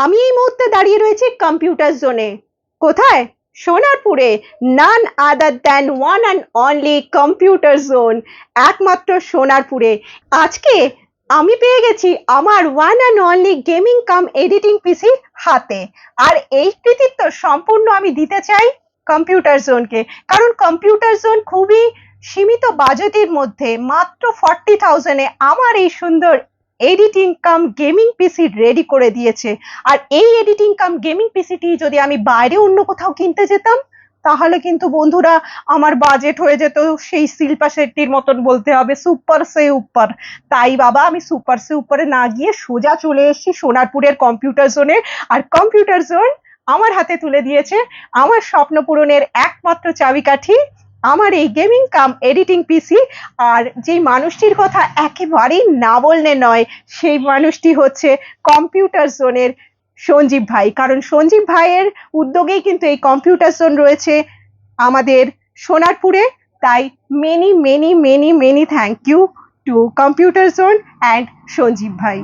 আমি এই মুহূর্তে দাঁড়িয়ে রয়েছি কম্পিউটার জোনে। কোথায়? সোনারপুরে। None other than one and only computer zone, একমাত্র সোনারপুরে। আজকে আমি পেয়ে গেছি আমার one and only gaming cum editing PC হাতে। আর এই কৃতিত্ব সম্পূর্ণ আমি দিতে চাই কম্পিউটার জোনকে, কারণ কম্পিউটার জোন খুবই সীমিত বাজেটের মধ্যে মাত্র 40,000-এ আমার এই সুন্দর এডিটিং কাম গেমিং পিসি রেডি করে দিয়েছে। আর এই এডিটিং কাম গেমিং পিসিটি যদি আমি বাইরে অন্য কোথাও কিনতে যেতাম, তাহলে কিন্তু বন্ধুরা আমার বাজেট হয়ে যেত সেই শিল্পা শেট্টির মতন, বলতে হবে সুপার সে উপর। তাই বাবা আমি সুপার সে উপরে না গিয়ে সোজা চলে এসেছি সোনারপুরের কম্পিউটার জোনে। আর কম্পিউটার জোন আমার হাতে তুলে দিয়েছে আমার স্বপ্ন পূরণের একমাত্র চাবিকাঠি, আমার এই গেমিং কাম এডিটিং পিসি। আর যেই মানুষটির কথা একেবারেই না বললে নয়, সেই মানুষটি হচ্ছে কম্পিউটার জোনের সঞ্জীব ভাই। কারণ সঞ্জীব ভাইয়ের উদ্যোগেই কিন্তু এই কম্পিউটার জোন রয়েছে আমাদের সোনারপুরে। তাই many many many many thank you to computer zone and Sanjeev ভাই।